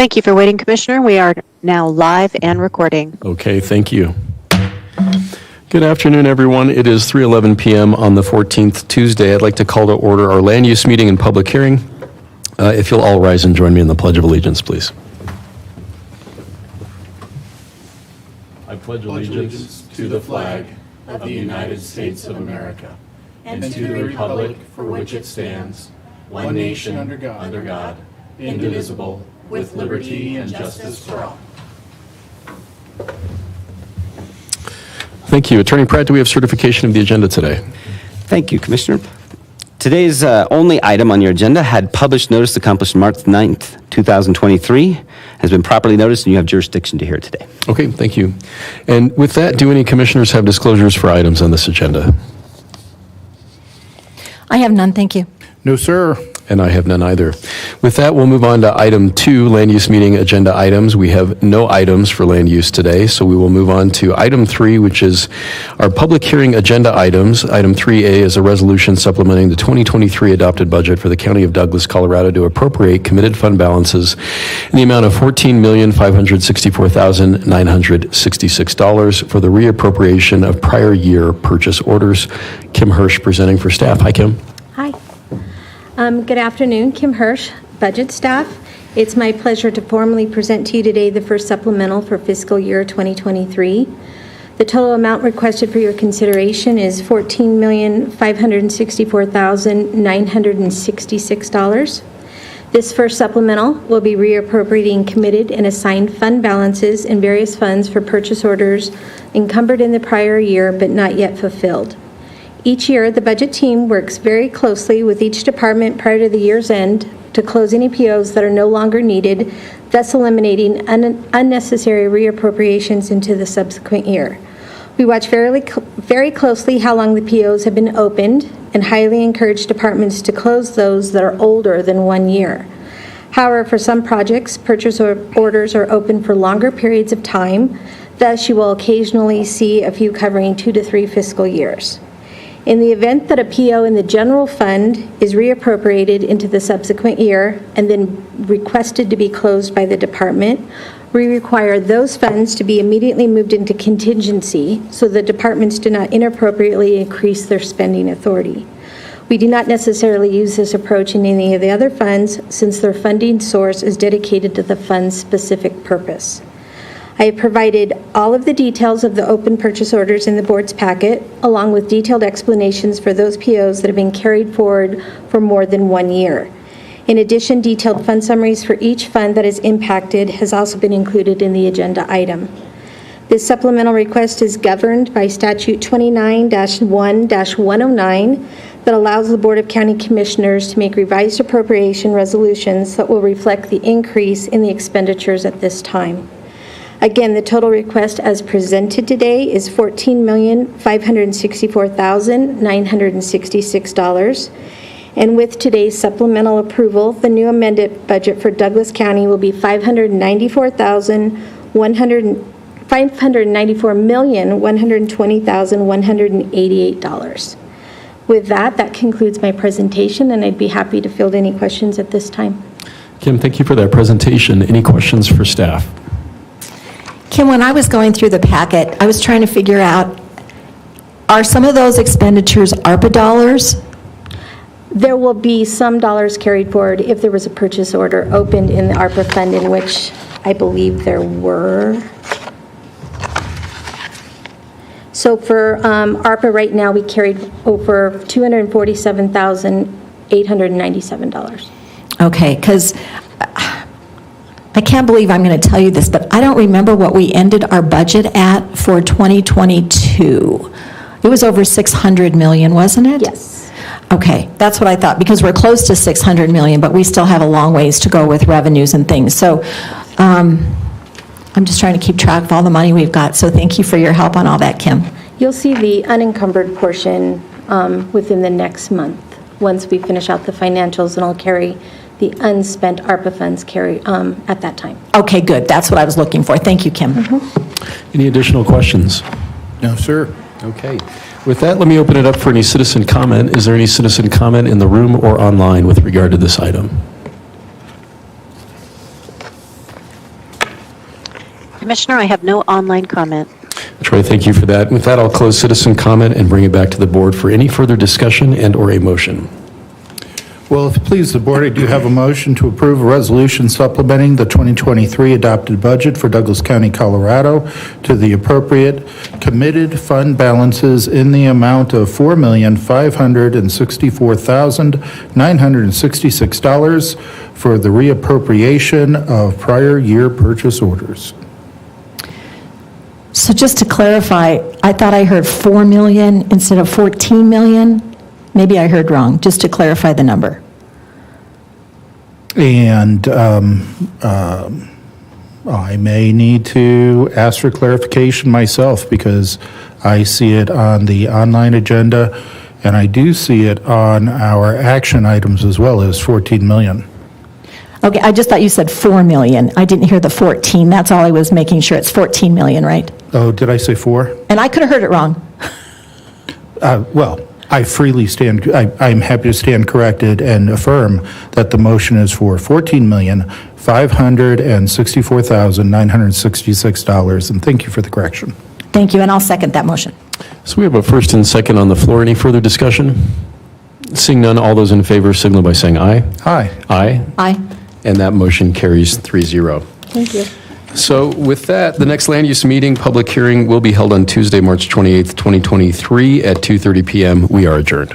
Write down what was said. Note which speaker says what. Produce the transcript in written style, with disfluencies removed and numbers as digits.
Speaker 1: Thank you for waiting, Commissioner. We are now live and recording.
Speaker 2: Okay, thank you. Good afternoon, everyone. It is 3:11 p.m. on the 14th, Tuesday. I'd like to call to order our land use meeting and public hearing. If you'll all rise and join me in the Pledge of Allegiance, please. I pledge allegiance to the flag of the United States of America and to the republic for which it stands, one nation under God, indivisible, with liberty and justice for all. Thank you. Attorney Pratt, do we have certification of the agenda today?
Speaker 3: Thank you, Commissioner. Today's only item on your agenda had published notice accomplished March 9th, 2023, has been properly noticed, and you have jurisdiction to hear it today.
Speaker 2: Okay, thank you. And with that, do any commissioners have disclosures for items on this agenda?
Speaker 4: I have none, thank you.
Speaker 5: No, sir.
Speaker 2: And I have none either. With that, we'll move on to item 2, land use meeting agenda items. We have no items for land use today, so we will move on to item 3, which is our public hearing agenda items. Item 3A is a resolution supplementing the 2023 adopted budget for the County of Douglas, Colorado to appropriate committed fund balances in the amount of $14,564,966 for the reappropriation of prior year purchase orders. Kim Hirsch presenting for staff. Hi, Kim.
Speaker 6: Hi. Good afternoon, Kim Hirsch, budget staff. It's my pleasure to formally present to you today the first supplemental for fiscal year 2023. The total amount requested for your consideration is $14,564,966. This first supplemental will be reappropriating committed and assigned fund balances in various funds for purchase orders encumbered in the prior year but not yet fulfilled. Each year, the budget team works very closely with each department prior to the year's end to close any POs that are no longer needed, thus eliminating unnecessary reappropriations into the subsequent year. We watch very closely how long the POs have been opened and highly encourage departments to close those that are older than 1 year. However, for some projects, purchase orders are open for longer periods of time, thus you will occasionally see a few covering 2 to 3 fiscal years. In the event that a PO in the general fund is reappropriated into the subsequent year and then requested to be closed by the department, we require those funds to be immediately moved into contingency so the departments do not inappropriately increase their spending authority. We do not necessarily use this approach in any of the other funds since their funding source is dedicated to the fund's specific purpose. I have provided all of the details of the open purchase orders in the board's packet, along with detailed explanations for those POs that have been carried forward for more than 1 year. In addition, detailed fund summaries for each fund that is impacted has also been included in the agenda item. This supplemental request is governed by Statute 29-1-109 that allows the Board of County Commissioners to make revised appropriation resolutions that will reflect the increase in the expenditures at this time. Again, the total request as presented today is $14,564,966. And with today's supplemental approval, the new amended budget for Douglas County will be $594,120,188. With that concludes my presentation, and I'd be happy to field any questions at this time.
Speaker 2: Kim, thank you for that presentation. Any questions for staff?
Speaker 4: Kim, when I was going through the packet, I was trying to figure out, are some of those expenditures ARPA dollars?
Speaker 6: There will be some dollars carried forward if there was a purchase order opened in the ARPA fund, in which I believe there were. So for ARPA right now, we carried over $247,897.
Speaker 4: Okay, because I can't believe I'm going to tell you this, but I don't remember what we ended our budget at for 2022. It was over 600 million, wasn't it?
Speaker 6: Yes.
Speaker 4: Okay, that's what I thought, because we're close to 600 million, but we still have a long ways to go with revenues and things. So I'm just trying to keep track of all the money we've got, so thank you for your help on all that, Kim.
Speaker 6: You'll see the unencumbered portion within the next month, once we finish out the financials, and I'll carry the unspent ARPA funds at that time.
Speaker 4: Okay, good. That's what I was looking for. Thank you, Kim.
Speaker 2: Any additional questions?
Speaker 5: No, sir.
Speaker 2: Okay. With that, let me open it up for any citizen comment. Is there any citizen comment in the room or online with regard to this item?
Speaker 1: Commissioner, I have no online comment.
Speaker 2: Troy, thank you for that. With that, I'll close citizen comment and bring it back to the board for any further discussion and/or a motion.
Speaker 5: Well, if it pleases the board, I do have a motion to approve a resolution supplementing the 2023 adopted budget for Douglas County, Colorado to the appropriate committed fund balances in the amount of $4,564,966 for the reappropriation of prior year purchase orders.
Speaker 4: So just to clarify, I thought I heard 4 million instead of 14 million. Maybe I heard wrong, just to clarify the number.
Speaker 5: And I may need to ask for clarification myself because I see it on the online agenda, and I do see it on our action items as well as 14 million.
Speaker 4: Okay, I just thought you said 4 million. I didn't hear the 14. That's all I was making sure. It's 14 million, right?
Speaker 5: Oh, did I say 4?
Speaker 4: And I could have heard it wrong.
Speaker 5: Well, I freely stand, I'm happy to stand corrected and affirm that the motion is for $14,564,966, and thank you for the correction.
Speaker 4: Thank you, and I'll second that motion.
Speaker 2: So we have a first and second on the floor. Any further discussion? Seeing none, all those in favor signal by saying aye.
Speaker 5: Aye.
Speaker 2: Aye.
Speaker 4: Aye.
Speaker 2: And that motion carries 3-0.
Speaker 6: Thank you.
Speaker 2: So with that, the next land use meeting, public hearing, will be held on Tuesday, March 28th, 2023 at 2:30 p.m. We are adjourned.